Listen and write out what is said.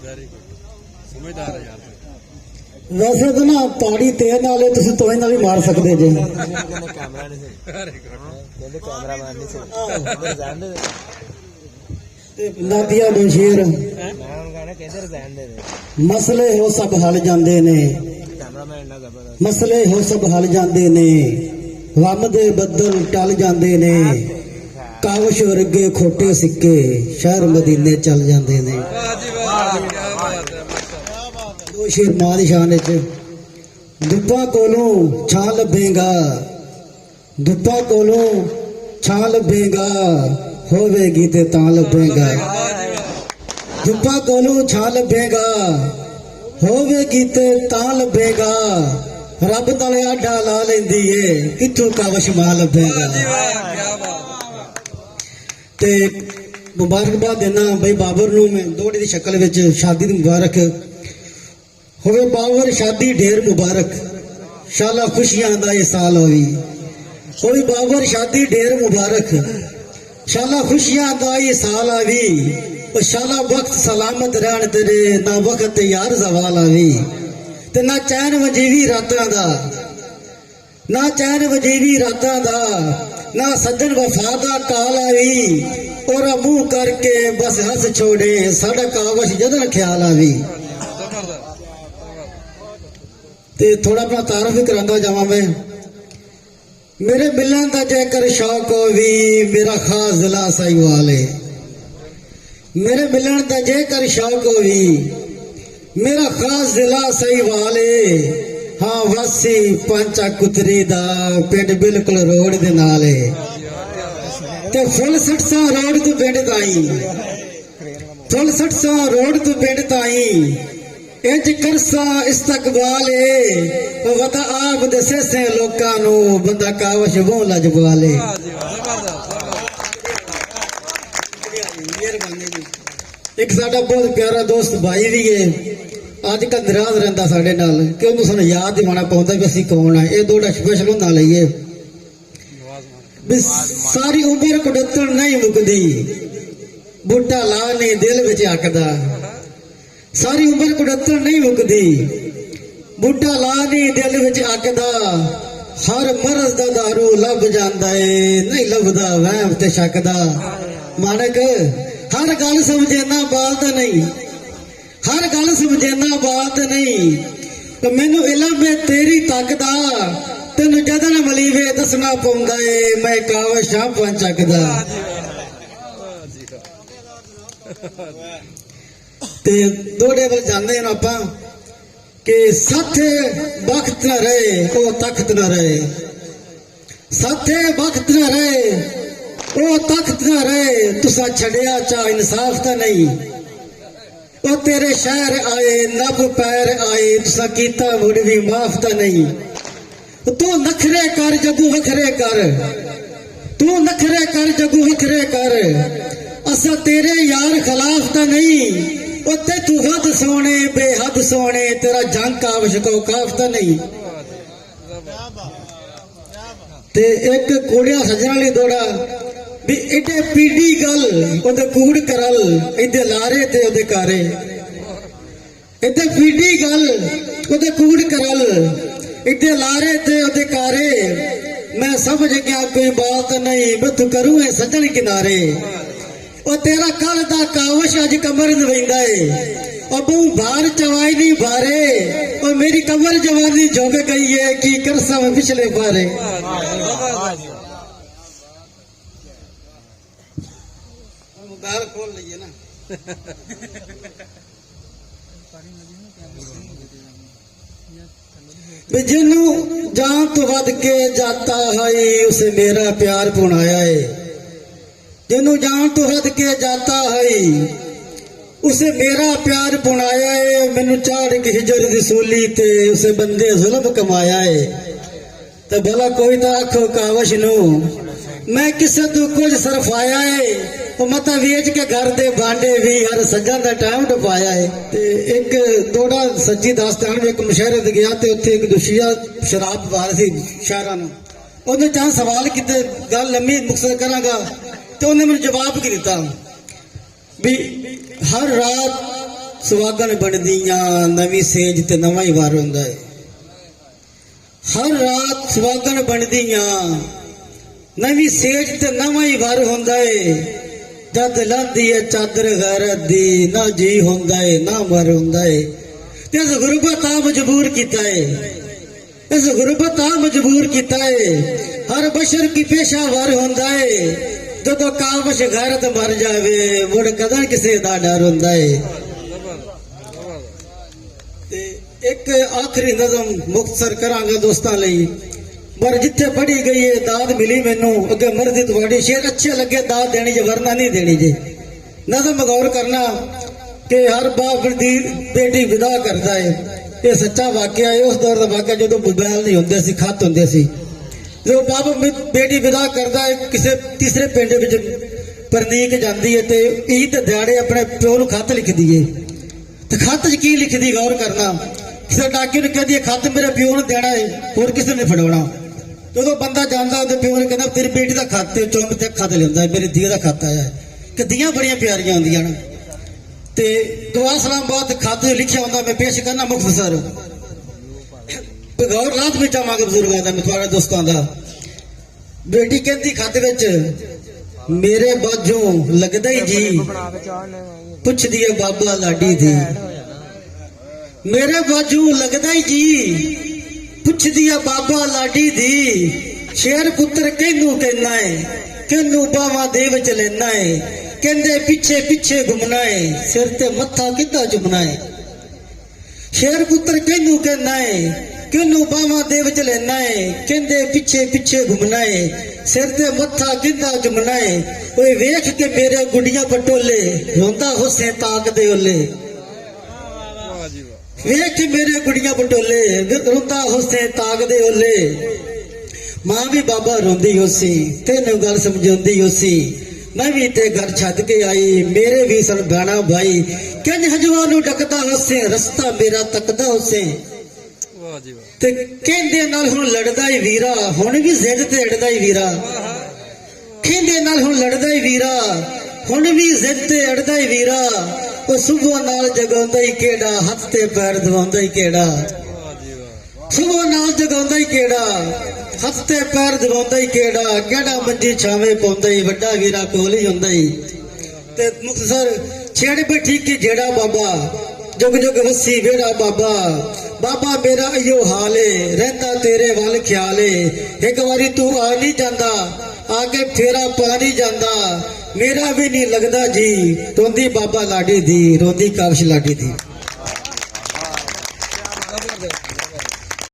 ਸਮਝਦਾਰ ਹੈ ਯਾਰ। वैसे तो ना ताड़ी तेज नाले तुम तो इन्हें भी मार सकते जे। कैमरा नहीं सही कहते कैमरा मैन नहीं सही रिजाइन दे नादिया बशीर मैं उनका कहते रिजाइन दे मसले हो सब हल जाते ने, कैमरा मैन ना जबरदस्त मसले हो सब हल जाते ने, वम दे बदल टल जाते ने, कावश वर्गे खोटे सिक्के शहर मदीने चल जाते ने। दो शेर मां दी शान च दुब्बा कोलों छां लभेगा, दुब्बा कोलों छां लभेगा, होवेगी ते तां लभेगा, दुब्बा कोलों छां लभेगा, होवेगी ते तां लभेगा, रब तले आडा ला लेंदी है किथों कावश मां लभेगा। ते मुबारकबाद देना भाई बाबर नूं मैं दोहड़ी दी शक्ल विच शादी दी मुबारक होवे। बाबर शादी ढेर मुबारक, शाला खुशियां दा ये साल होवी। होवी बाबर शादी ढेर मुबारक, शाला खुशियां दा ये साल आवी। और शाला वक्त सलामत रहन तेरे, ना वक्त यार जवाल आवी। ते ना चैन वजीवी रातां दा, ना चैन वजीवी रातां दा, ना सज्जन वफा दा काल आवी। और मुंह करके बस हंस छोड़े साडा कावश जदन ख्याल आवी। ते थोड़ा अपना तारफ भी करांदा जावां मैं। मेरे मिलन दा जेकर शौक होवी, मेरा खास जिला साहिवाल है। मेरे मिलन दा जेकर शौक होवी, मेरा खास जिला साहिवाल है। हाँ वासी पंचा कुतरी दा पिंड बिल्कुल रोड दे नाल है। ते फुल 600 रोड तो पिंड ताई, फुल 600 रोड तो पिंड ताई इंज करसा इस्तकबाल है। वता आप दसे से लोकां नू बंदा कावश वो लजबाले। एक साडा बहुत प्यारा दोस्त भाई भी है, अजकल नाराज रहता साडे नाल कि उन्हें सानू याद दिवाना पौंदा भी असीं कौन है। ये दोड़ा स्पेशल होंदा लईए भी सारी उम्र कुड़तण नहीं मुकदी, बूटा ला नहीं दिल विच आकदा। सारी उम्र कुड़तण नहीं मुकदी, बूटा ला नहीं दिल विच आकदा। हर मरज दा दारू लभ जांदा है, नहीं लभदा वहम ते शक दा। मानक हर गल समझेना बात नहीं, हर गल समझेना बात नहीं। तो मैनू इलम है तेरी तक दा, तेनू जदन मलीवे दसना पौंदा है मैं कावश हां पंचक दा। ते दोड़े वल जांदे न आपां कि साथे वक्त न रहे ओ तख्त न रहे, साथे वक्त न रहे ओ तख्त न रहे। तुसा छड़िया चा इंसाफ ता नहीं, ओ तेरे शहर आए नब पैर आए, तुसा कीता मुड़ भी माफ ता नहीं। तू नखरे कर जगू वखरे कर, तू नखरे कर जगू वखरे कर, असा तेरे यार खिलाफ ता नहीं। ते तू हद सोने बेहद सोने, तेरा जंग कावश को काफता नहीं। ते एक कुड़िया सजना ली दौड़ा भी एडे पीडी गल ओदे कूड़ करल, इदे लारे ते ओदे कारे। इदे पीडी गल ओदे कूड़ करल, इदे लारे ते ओदे कारे। मैं समझ गया कोई बात नहीं, बत करूं है सजन किनारे। और तेरा कल दा कावश अज कमर नवेंदा है, अबू भार चवाई नहीं भारे। और मेरी कमर जवानी झुक गई है कि करसा में पिछले बारे। मोबाइल खोल लीजिए ना। जिन्नू जान तो वध के जाता है उसे मेरा प्यार पुनाया है। जिन्नू जान तो वध के जाता है उसे मेरा प्यार पुनाया है। मैनू चाड़ के हिजर दी सूली ते उसे बंदे जुल्म कमाया है। तो भला कोई तो आखो कावश नू मैं किसे तू कुछ सरफाया है। मत वेच के घर दे भांडे भी हर सज्जन का टाइम टपाया है। ते एक दोड़ा सच्ची दास्तान में एक मुशहरे ते गया ते उत्थे एक दुशिया शराब पा रही थी शहरा नू। उन्हें चाह सवाल किते गल लम्मी मुक्सर करांगा तो उन्हें मैंने जवाब की दिता भी हर रात ਸੁਹਾਗਣ ਬਣਦੀਆਂ ਨਵੀਂ ਸੇਜ ਤੇ ਨਵਾਂ ਹੀ ਵਾਰ ਹੁੰਦਾ ਏ। ਹਰ ਰਾਤ ਸੁਹਾਗਣ ਬਣਦੀਆਂ ਨਵੀਂ ਸੇਜ ਤੇ ਨਵਾਂ ਹੀ ਵਾਰ ਹੁੰਦਾ ਏ। ਜਦ ਲਾਂਦੀ ਏ ਚਾਦਰ ਗੈਰਤ ਦੀ ਨਾ ਜੀ ਹੁੰਦਾ ਏ ਨਾ ਮਰ ਹੁੰਦਾ ਏ। ਤੇ ਇਸ ਗੁਰਬਤ ਆ ਮਜਬੂਰ ਕੀਤਾ ਏ, ਇਸ ਗੁਰਬਤ ਆ ਮਜਬੂਰ ਕੀਤਾ ਏ। ਹਰ ਬਸ਼ਰ ਕੀ ਪੇਸ਼ਾਵਰ ਹੁੰਦਾ ਏ। ਜਦੋਂ ਕਾਬਸ਼ ਗੈਰਤ ਮਰ ਜਾਵੇ ਮੁੜ ਕਦੋਂ ਕਿਸੇ ਦਾ ਡਰ ਹੁੰਦਾ ਏ। ਤੇ ਇੱਕ ਆਖਰੀ ਨਜ਼ਮ ਮੁਖਤਸਰ ਕਰਾਂਗਾ ਦੋਸਤਾਂ ਲਈ। ਪਰ ਜਿੱਥੇ ਪੜੀ ਗਈ ਏ ਦਾਦ ਮਿਲੀ ਮੈਨੂੰ, ਅੱਗੇ ਮਰਜ਼ੀ ਤੁਹਾਡੀ। ਸ਼ੇਰ ਅੱਛੇ ਲੱਗੇ ਦਾਦ ਦੇਣੀ ਜੇ, ਵਰਨਾ ਨਹੀਂ ਦੇਣੀ ਜੇ। ਨਜ਼ਮ ਗੌਰ ਕਰਨਾ ਕਿ ਹਰ ਬਾਪ ਦੀ ਬੇਟੀ ਵਿਦਾ ਕਰਦਾ ਏ। ਇਹ ਸੱਚਾ ਵਾਕਿਆ ਹੈ। ਉਸ ਦੌਰ ਦਾ ਵਾਕਿਆ ਜਦੋਂ ਮੋਬਾਈਲ ਨਹੀਂ ਹੁੰਦੇ ਸੀ, ਖੱਤ ਹੁੰਦੇ ਸੀ। ਜਦੋਂ ਬਾਪ ਬੇਟੀ ਵਿਦਾ ਕਰਦਾ ਹੈ ਕਿਸੇ ਤੀਸਰੇ ਪਿੰਡ ਵਿੱਚ ਪਰਨੀਕ ਜਾਂਦੀ ਹੈ ਤੇ ਈਦ ਦੇ ਦਿਹਾੜੇ ਆਪਣੇ ਪਿਓ ਨੂੰ ਖੱਤ ਲਿਖਦੀ ਏ। ਤੇ ਖੱਤ 'ਚ ਕੀ ਲਿਖਦੀ ਗੌਰ ਕਰਨਾ। ਕਿਸੇ ਡਾਕੀ ਨੂੰ ਕਹਿੰਦੀ ਹੈ ਖੱਤ ਮੇਰੇ ਪਿਓ ਨੂੰ ਦੇਣਾ ਹੈ, ਹੋਰ ਕਿਸੇ ਨੇ ਫੜਾਉਣਾ। ਜਦੋਂ ਬੰਦਾ ਜਾਂਦਾ ਉਹਦੇ ਪਿਓ ਨੇ ਕਹਿੰਦਾ ਤੇਰੀ ਬੇਟੀ ਦਾ ਖੱਤ, ਚੁੰਮ ਤੇ ਖੱਤ ਲਿਆਉਂਦਾ, ਮੇਰੀ ਧੀ ਦਾ ਖੱਤ ਆਇਆ ਹੈ। ਕਿ ਧੀਆਂ ਬੜੀਆਂ ਪਿਆਰੀਆਂ ਹੁੰਦੀਆਂ ਨੇ। ਤੇ ਦੁਆ ਸਲਾਮ ਬਾਅਦ ਖੱਤ ਲਿਖਿਆ ਹੁੰਦਾ, ਮੈਂ ਪੇਸ਼ ਕਰਨਾ ਮੁਖਤਸਰ। ਗੌਰ ਲਾਜ਼ਮੀ ਚਾਹਾਂਗਾ ਬਜ਼ੁਰਗਾਂ ਦਾ, ਮੈਂ ਤੁਹਾਡੇ ਦੋਸਤਾਂ ਦਾ। ਬੇਟੀ ਕਹਿੰਦੀ ਖੱਤ ਵਿੱਚ, ਮੇਰੇ ਬਾਝੋਂ ਲੱਗਦਾ ਹੀ ਜੀ ਪੁੱਛਦੀ ਹੈ ਬਾਬਾ ਲਾਡੀ ਦੀ। ਮੇਰੇ ਬਾਝੋਂ ਲੱਗਦਾ ਹੀ ਜੀ ਪੁੱਛਦੀ ਹੈ ਬਾਬਾ ਲਾਡੀ ਦੀ। ਸ਼ੇਰ ਪੁੱਤਰ ਕਿਹਨੂੰ ਕਹਿਣਾ ਏ, ਕਿਹਨੂੰ ਬਾਵਾਂ ਦੇ ਵਿੱਚ ਲੈਣਾ ਏ। ਕਹਿੰਦੇ ਪਿੱਛੇ ਪਿੱਛੇ ਘੁੰਮਣਾ ਏ, ਸਿਰ ਤੇ ਮੱਥਾ ਕਿੱਦਾਂ ਚੁੰਮਣਾ ਏ। ਸ਼ੇਰ ਪੁੱਤਰ ਕਿਹਨੂੰ ਕਹਿਣਾ ਏ, ਕਿਹਨੂੰ ਬਾਵਾਂ ਦੇ ਵਿੱਚ ਲੈਣਾ ਏ। ਕਹਿੰਦੇ ਪਿੱਛੇ ਪਿੱਛੇ ਘੁੰਮਣਾ ਏ, ਸਿਰ ਤੇ ਮੱਥਾ ਕਿੱਦਾਂ ਚੁੰਮਣਾ ਏ। ਓਏ ਵੇਖ ਕੇ ਮੇਰੇ ਗੁੱਡੀਆਂ ਪਟੋਲੇ, ਰੋਂਦਾ ਹੁਸੇ ਤਾਕ ਦੇ ਓਲੇ। ਵੇਖ ਕੇ ਮੇਰੇ ਗੁੱਡੀਆਂ ਪਟੋਲੇ, ਰੋਂਦਾ ਹੁਸੇ ਤਾਕ ਦੇ ਓਲੇ। ਮਾਂ ਵੀ ਬਾਬਾ ਰੋਂਦੀ ਹੋਸੀ, ਤੈਨੂੰ ਗੱਲ ਸਮਝਾਉਂਦੀ ਹੋਸੀ। ਮੈਂ ਵੀ ਤੇ ਘਰ ਛੱਡ ਕੇ ਆਈ, ਮੇਰੇ ਵੀ ਸਨ ਗਾਣਾ ਭਾਈ। ਕਿੰਜ ਹਜਵਾ ਨੂੰ ਡਕਦਾ ਹੋਸੇ, ਰਸਤਾ ਮੇਰਾ ਤੱਕਦਾ ਹੋਸੇ। ਤੇ ਕਹਿੰਦੇ ਨਾਲ ਹੁਣ ਲੜਦਾ ਈ ਵੀਰਾ, ਹੁਣ ਵੀ ਜ਼ਿੱਦ ਤੇ ਅੜਦਾ ਈ ਵੀਰਾ। ਕਹਿੰਦੇ ਨਾਲ ਹੁਣ ਲੜਦਾ ਈ ਵੀਰਾ, ਹੁਣ ਵੀ ਜ਼ਿੱਦ ਤੇ ਅੜਦਾ ਈ ਵੀਰਾ। ਉਹ ਸੁਬਹ ਨਾਲ ਜਗਾਉਂਦਾ ਈ ਕਿਹੜਾ, ਹੱਥ ਤੇ ਪੈਰ ਦਵਾਉਂਦਾ ਈ ਕਿਹੜਾ। ਸੁਬਹ ਨਾਲ ਜਗਾਉਂਦਾ ਈ ਕਿਹੜਾ, ਹੱਥ ਤੇ ਪੈਰ ਦਵਾਉਂਦਾ ਈ ਕਿਹੜਾ। ਕਿਹੜਾ ਮੰਜੀ ਛਾਵੇਂ ਪਾਉਂਦਾ ਈ, ਵੱਡਾ ਵੀਰਾ ਕੋਲ ਹੀ ਹੁੰਦਾ ਈ। ਤੇ ਮੁਖਤਸਰ ਛੇੜ ਬੈਠੀ ਕਿ ਜਿਹੜਾ ਬਾਬਾ, ਜੁਗ ਜੁਗ ਵਸੀ ਵੇੜਾ ਬਾਬਾ। ਬਾਬਾ ਮੇਰਾ ਇਹੋ ਹਾਲ ਏ, ਰਹਿੰਦਾ ਤੇਰੇ ਵੱਲ ਖਿਆਲ ਏ। ਇੱਕ ਵਾਰੀ ਤੂੰ ਆ ਨਹੀਂ ਜਾਂਦਾ, ਆ ਕੇ ਫੇਰਾ ਪਾ ਨਹੀਂ ਜਾਂਦਾ। ਮੇਰਾ ਵੀ ਨਹੀਂ ਲੱਗਦਾ ਜੀ, ਰੋਂਦੀ ਬਾਬਾ ਲਾਡੀ ਦੀ, ਰੋਂਦੀ ਕਾਬਸ਼ ਲਾਡੀ ਦੀ।